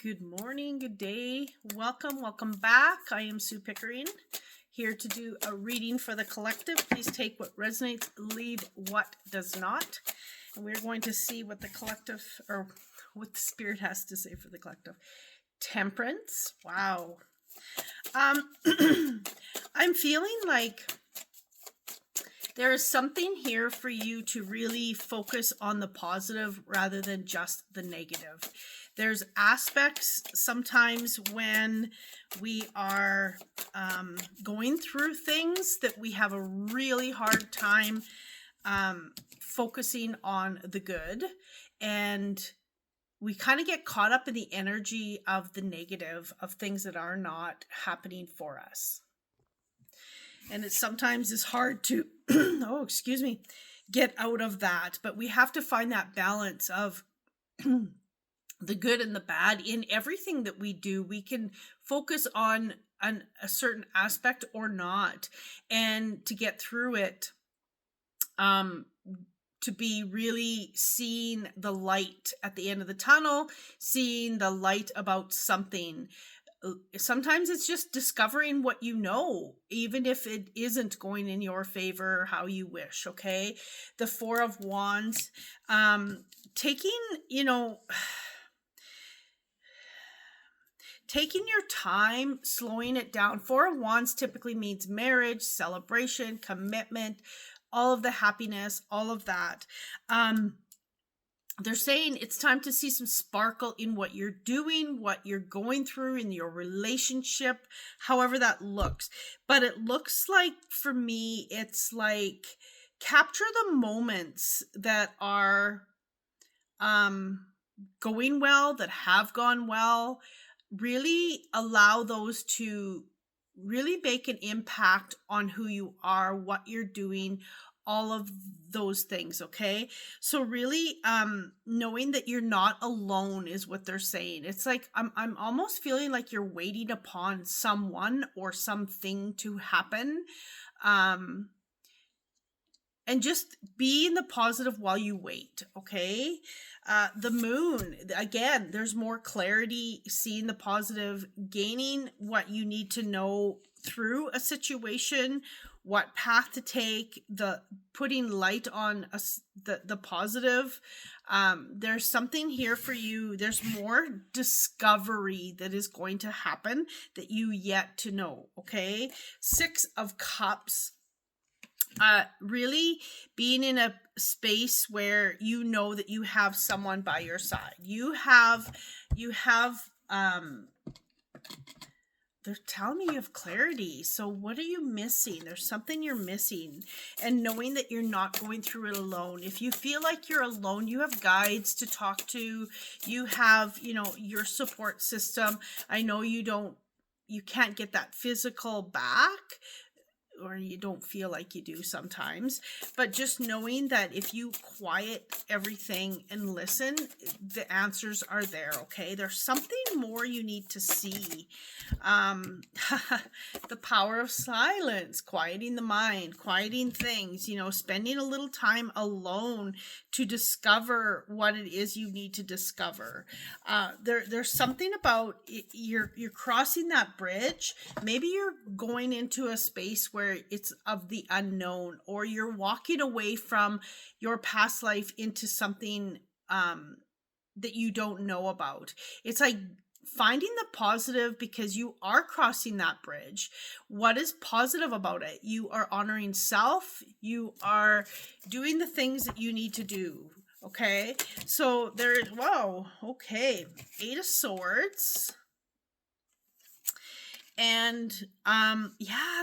Good morning, good day. Welcome back. I am Sue Pickering, here to do a reading for the collective. Please take what resonates, leave what does not. And we're going to see what the collective, or what the spirit has to say for the collective. Temperance. Wow. I'm feeling like there is something here for you to really focus on the positive rather than just the negative. There's aspects sometimes when we are going through things that we have a really hard time focusing on the good, and we kind of get caught up in the energy of the negative, of things that are not happening for us. And it sometimes is hard to, get out of that. But we have to find that balance of the good and the bad in everything that we do. We can focus on a certain aspect or not. And to get through it, to be really seeing the light at the end of the tunnel, seeing the light about something. Sometimes it's just discovering what you know, even if it isn't going in your favor how you wish. Okay. The Four of Wands, taking your time, slowing it down. Four of Wands typically means marriage, celebration, commitment, all of the happiness, all of that. They're saying it's time to see some sparkle in what you're doing, what you're going through in your relationship, however that looks. But it looks like, for me, it's like capture the moments that are going well, that have gone well. Really allow those to really make an impact on who you are, what you're doing, all of those things. Okay. So really, knowing that you're not alone is what they're saying. It's like, I'm almost feeling like you're waiting upon someone or something to happen. And just be in the positive while you wait. Okay. The moon, again, there's more clarity, seeing the positive, gaining what you need to know through a situation, what path to take, the putting light on the positive. There's something here for you. There's more discovery that is going to happen that you yet to know. Okay. Six of Cups. Really being in a space where you know that you have someone by your side. They're telling me you have clarity. So what are you missing? There's something you're missing. And knowing that you're not going through it alone. If you feel like you're alone, you have guides to talk to. You have, your support system. I know you can't get that physical back, or you don't feel like you do sometimes, but just knowing that if you quiet everything and listen, the answers are there. Okay. There's something more you need to see. The power of silence, quieting the mind, quieting things, spending a little time alone to discover what it is you need to discover. There's something about you're crossing that bridge. Maybe you're going into a space where it's of the unknown, or you're walking away from your past life into something that you don't know about. It's like finding the positive, because you are crossing that bridge. What is positive about it? You are honoring self. You are doing the things that you need to do. Okay. So wow. Okay. Eight of Swords. And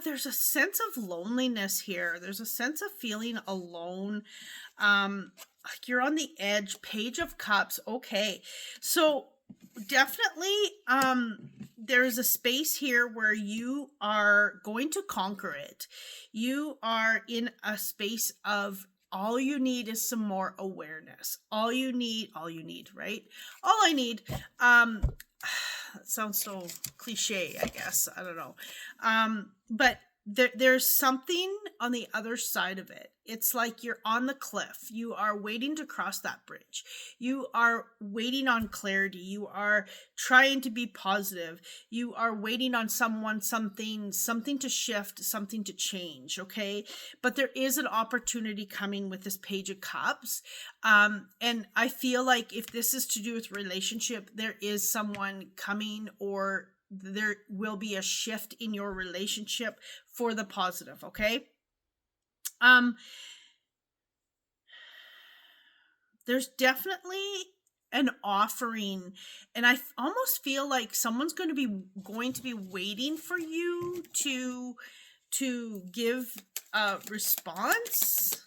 there's a sense of loneliness here. There's a sense of feeling alone. Like you're on the edge. Page of Cups. Okay. So definitely there's a space here where you are going to conquer it. You are in a space of all you need is some more awareness. All you need, right? All I need, that sounds so cliche, I guess. I don't know. But there's something on the other side of it. It's like you're on the cliff. You are waiting to cross that bridge. You are waiting on clarity. You are trying to be positive. You are waiting on someone, something to shift, something to change. Okay. But there is an opportunity coming with this Page of Cups. And I feel like if this is to do with relationship, there is someone coming, or there will be a shift in your relationship for the positive. Okay. There's definitely an offering, and I almost feel like someone's going to be waiting for you to give a response.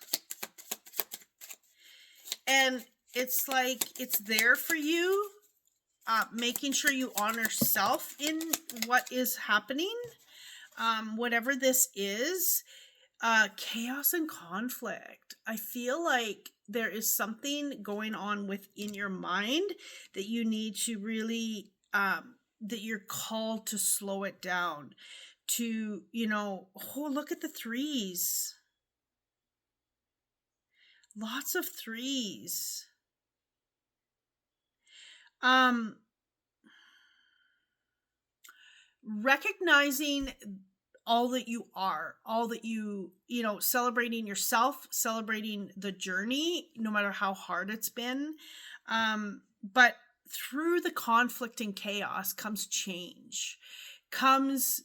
And it's like it's there for you, making sure you honor self in what is happening, whatever this is. Chaos and conflict. I feel like there is something going on within your mind that you need to really, that you're called to slow it down, to, oh, look at the threes. Lots of threes. Recognizing all that you are, all that celebrating yourself, celebrating the journey, no matter how hard it's been. But through the conflict and chaos comes change, comes,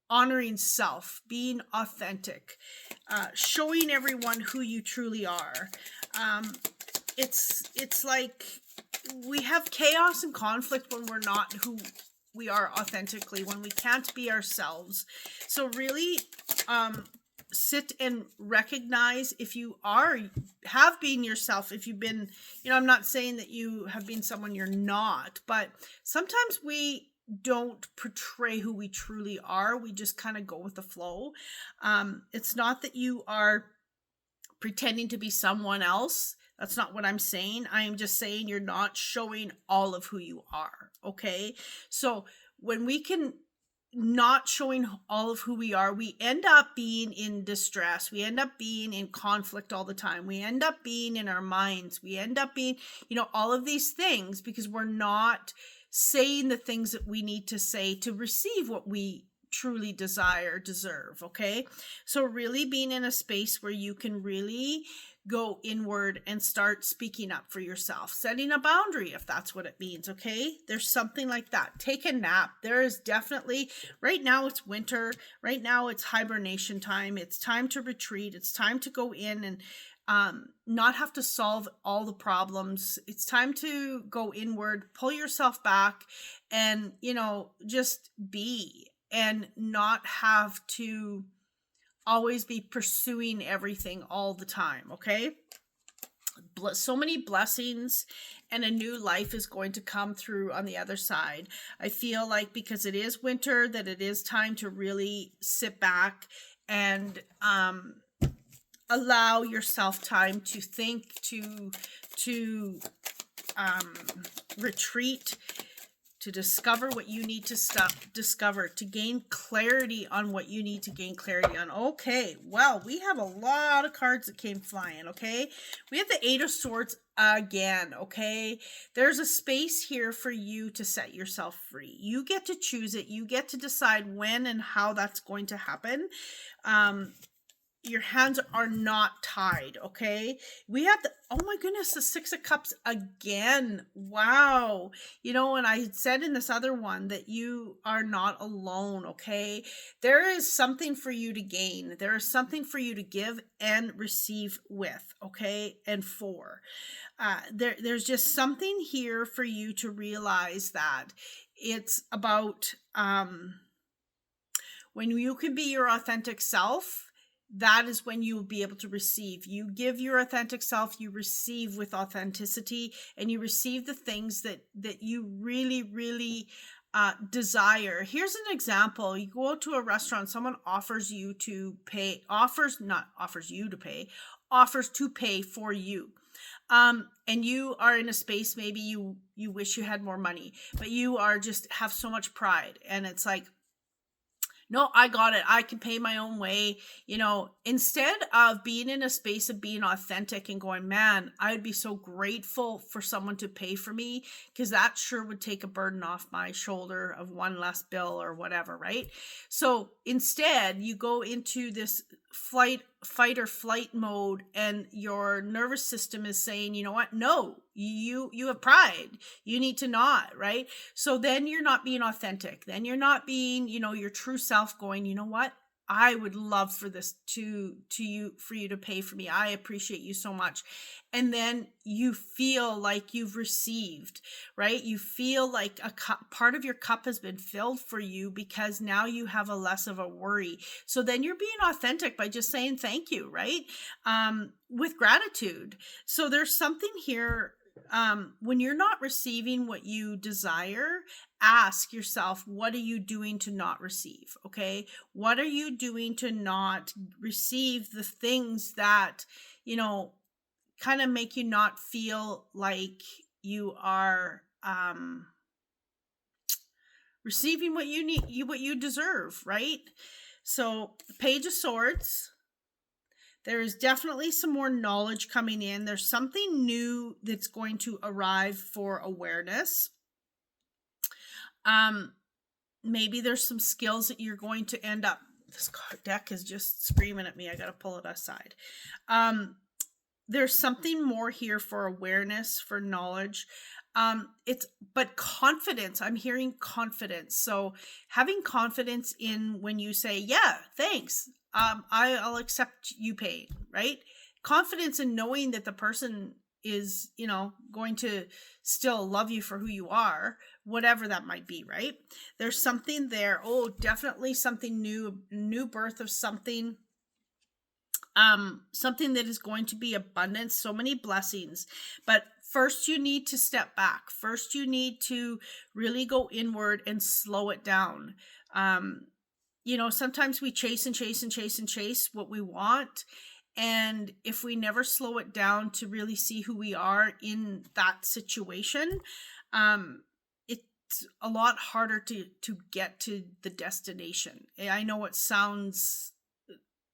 honoring self, being authentic, showing everyone who you truly are. It's like we have chaos and conflict when we're not who we are authentically, when we can't be ourselves. So really, sit and recognize if you have been yourself, if you've been, I'm not saying that you have been someone you're not, but sometimes we don't portray who we truly are. We just kind of go with the flow. It's not that you are pretending to be someone else. That's not what I'm saying. I am just saying you're not showing all of who you are. Okay. So when we can not showing all of who we are, we end up being in distress. We end up being in conflict all the time. We end up being in our minds. We end up being, all of these things because we're not saying the things that we need to say to receive what we truly deserve. Okay. So really being in a space where you can really go inward and start speaking up for yourself, setting a boundary if that's what it means. Okay. There's something like that. Take a nap. There is definitely, right now it's winter. Right now it's hibernation time. It's time to retreat. It's time to go in and not have to solve all the problems. It's time to go inward, pull yourself back, and, just be, and not have to always be pursuing everything all the time. Okay. So many blessings and a new life is going to come through on the other side. I feel like because it is winter, that it is time to really sit back and, allow yourself time to think, to retreat, to discover what you need to discover, to gain clarity on what you need to gain clarity on. Okay, well, we have a lot of cards that came flying. Okay, we have the Eight of Swords again. Okay, there's a space here for you to set yourself free. You get to choose it. You get to decide when and how that's going to happen. Your hands are not tied. Okay, we have oh my goodness, the Six of Cups again. Wow. And I had said in this other one that you are not alone. Okay, there is something for you to gain. There is something for you to give and receive with. Okay, and for there's just something here for you to realize that it's about when you can be your authentic self. That is when you will be able to receive. You give your authentic self, you receive with authenticity, and you receive the things that you really, really desire. Here's an example. You go to a restaurant, someone offers to pay for you. And you are in a space, maybe you wish you had more money, but you are just have so much pride. And it's like, No, I got it. I can pay my own way. Instead of being in a space of being authentic and going, man, I would be so grateful for someone to pay for me, because that sure would take a burden off my shoulder of one less bill or whatever, right? So instead, you go into this fight or flight mode, and your nervous system is saying, you know what? No, you have pride. You need to not, right? So then you're not being authentic. Then you're not being, your true self, going, you know what? I would love for this for you to pay for me. I appreciate you so much. And then you feel like you've received, right? You feel like part of your cup has been filled for you, because now you have a less of a worry. So then you're being authentic by just saying thank you, right? With gratitude. So there's something here. When you're not receiving what you desire, ask yourself, what are you doing to not receive? Okay. What are you doing to not receive the things that, kind of make you not feel like you are, receiving what you need, what you deserve, right? So the Page of Swords, there is definitely some more knowledge coming in. There's something new that's going to arrive for awareness. Maybe there's some skills that you're going to end up. This deck is just screaming at me. I got to pull it aside. There's something more here for awareness, for knowledge. But confidence, I'm hearing confidence. So having confidence in when you say, yeah, thanks. I'll accept you paying, right? Confidence in knowing that the person is, going to still love you for who you are, whatever that might be, right? There's something there. Oh, definitely something new birth of something. Something that is going to be abundance, so many blessings. But first you need to step back. First you need to really go inward and slow it down. Sometimes we chase and chase and chase and chase what we want. And if we never slow it down to really see who we are in that situation, it's a lot harder to get to the destination. I know it sounds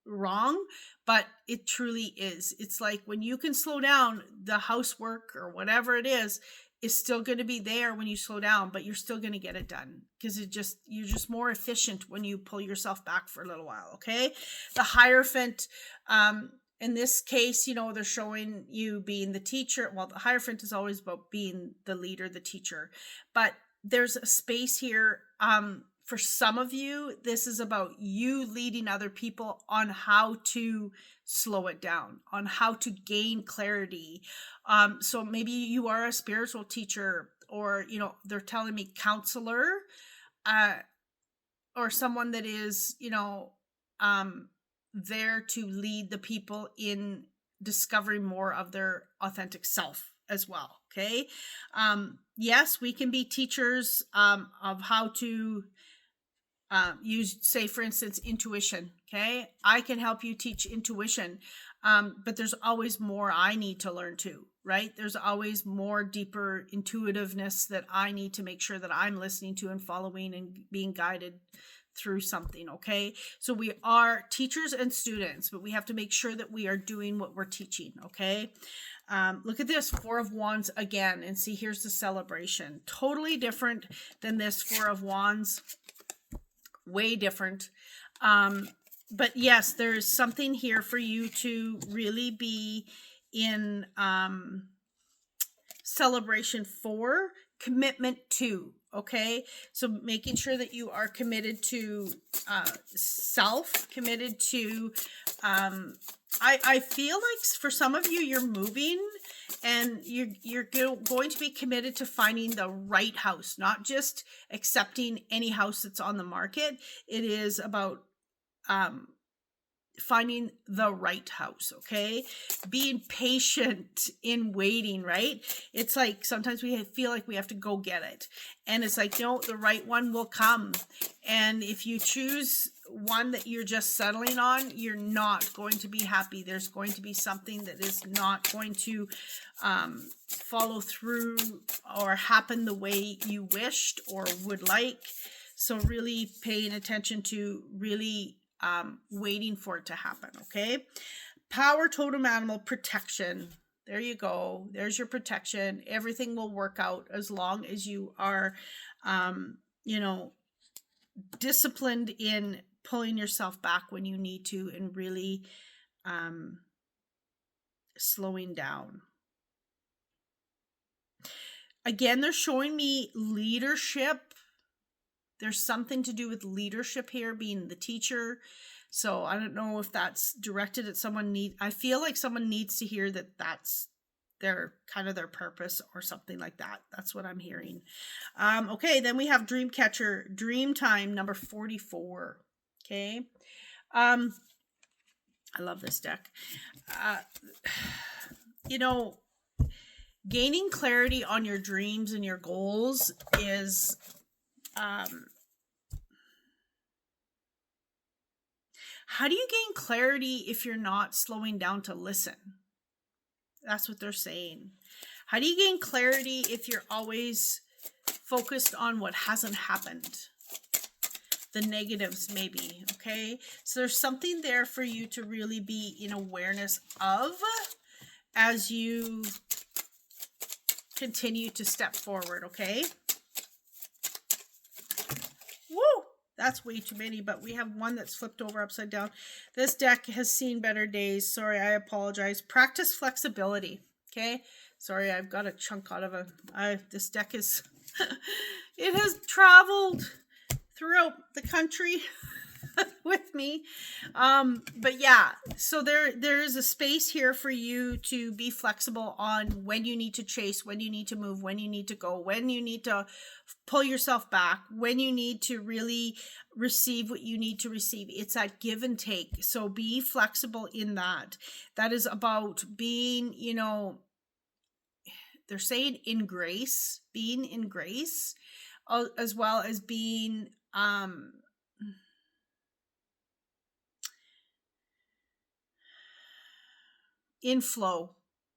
wrong, but it truly is. It's like when you can slow down, the housework or whatever it is still going to be there when you slow down, but you're still going to get it done, because you're just more efficient when you pull yourself back for a little while. Okay. The Hierophant, in this case, they're showing you being the teacher. Well, the Hierophant is always about being the leader, the teacher, but there's a space here. For some of you, this is about you leading other people on how to slow it down, on how to gain clarity. So maybe you are a spiritual teacher, or, they're telling me counselor, or someone that is, there to lead the people in discovering more of their authentic self as well. Okay. Yes, we can be teachers of how to use, say, for instance, intuition. Okay. I can help you teach intuition. But there's always more I need to learn too, right? There's always more deeper intuitiveness that I need to make sure that I'm listening to and following and being guided through something. Okay. So we are teachers and students, but we have to make sure that we are doing what we're teaching. Okay. Look at this Four of Wands again, and see, here's the celebration. Totally different than this Four of Wands. Way different. But yes, there's something here for you to really be in celebration for, commitment to. Okay. So making sure that you are committed to self, committed to, I feel like for some of you, you're moving, and you're going to be committed to finding the right house, not just accepting any house that's on the market. It is about finding the right house. Okay. Being patient in waiting, right? It's like sometimes we feel like we have to go get it, and it's like, no, the right one will come. And if you choose one that you're just settling on, you're not going to be happy. There's going to be something that is not going to follow through or happen the way you wished or would like. So really paying attention to really waiting for it to happen. Okay. Power totem animal protection. There you go. There's your protection. Everything will work out as long as you are, you know, disciplined in pulling yourself back when you need to and really slowing down. Again, they're showing me leadership. There's something to do with leadership here, being the teacher. So I don't know if that's directed at someone. I feel like someone needs to hear that that's their kind of their purpose or something like that. That's what I'm hearing. Okay, then we have Dreamcatcher, Dream Time, number 44. Okay. I love this deck. You know, gaining clarity on your dreams and your goals is how do you gain clarity if you're not slowing down to listen? That's what they're saying. How do you gain clarity if you're always focused on what hasn't happened? The negatives, maybe. Okay. So there's something there for you to really be in awareness of as you continue to step forward. Okay. Woo! That's way too many, but we have one that's flipped over upside down. This deck has seen better days. Sorry, I apologize. Practice flexibility. Okay. Sorry, I've got a chunk out of this deck is, it has traveled throughout the country with me. But yeah, so there is a space here for you to be flexible on when you need to chase, when you need to move, when you need to go, when you need to pull yourself back, when you need to really receive what you need to receive. It's that give and take. So be flexible in that. That is about being, you know, they're saying in grace, being in grace, as well as being in flow,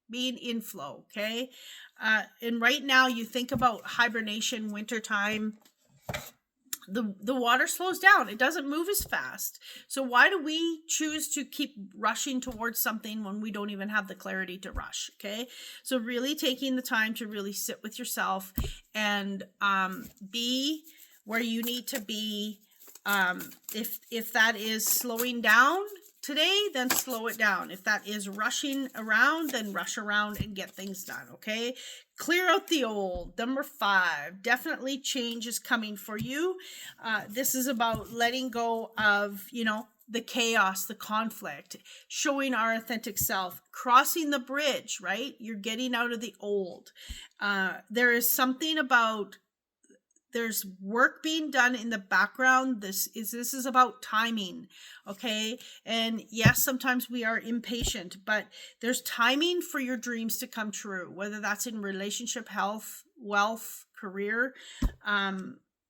being in flow. Okay. And right now you think about hibernation, wintertime, the water slows down. It doesn't move as fast. So why do we choose to keep rushing towards something when we don't even have the clarity to rush? Okay. So really taking the time to really sit with yourself and be where you need to be. If that is slowing down today, then slow it down. If that is rushing around, then rush around and get things done. Okay. Clear out the old. Number 5, definitely change is coming for you. This is about letting go of, you know, the chaos, the conflict, showing our authentic self, crossing the bridge, right? You're getting out of the old. There is something about, there's work being done in the background. This is about timing. Okay. And yes, sometimes we are impatient, but there's timing for your dreams to come true, whether that's in relationship, health, wealth, career.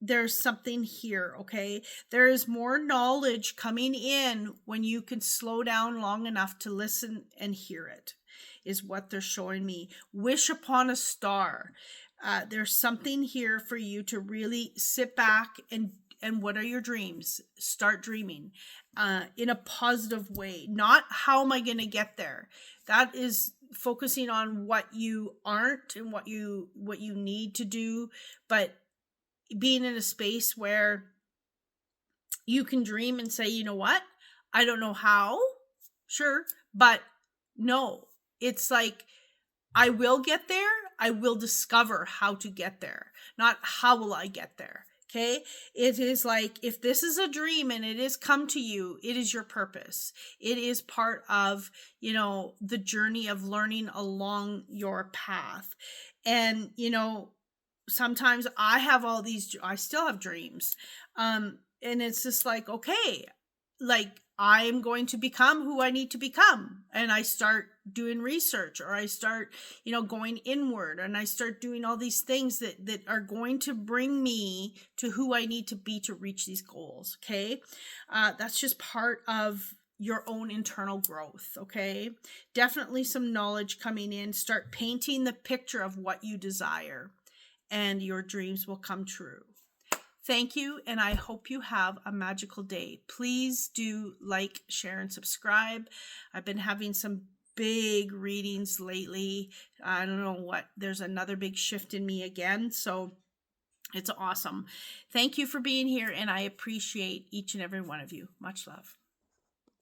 There's something here. Okay. There is more knowledge coming in when you can slow down long enough to listen and hear it, is what they're showing me. Wish upon a star. There's something here for you to really sit back and what are your dreams? Start dreaming in a positive way. Not how am I going to get there? That is focusing on what you aren't and what you need to do, but being in a space where you can dream and say, you know what? I don't know how, sure, but no, it's like, I will get there. I will discover how to get there, not how will I get there. Okay. It is like, if this is a dream and it is come to you, it is your purpose. It is part of, you know, the journey of learning along your path. And, you know, sometimes I still have dreams. And it's just like, okay, like, I'm going to become who I need to become. And I start doing research, or I start, you know, going inward, and I start doing all these things that are going to bring me to who I need to be to reach these goals. Okay. That's just part of your own internal growth. Okay. Definitely some knowledge coming in. Start painting the picture of what you desire, and your dreams will come true. Thank you, and I hope you have a magical day. Please do like, share, and subscribe. I've been having some big readings lately. I don't know what, there's another big shift in me again, so it's awesome. Thank you for being here, and I appreciate each and every one of you. Much love.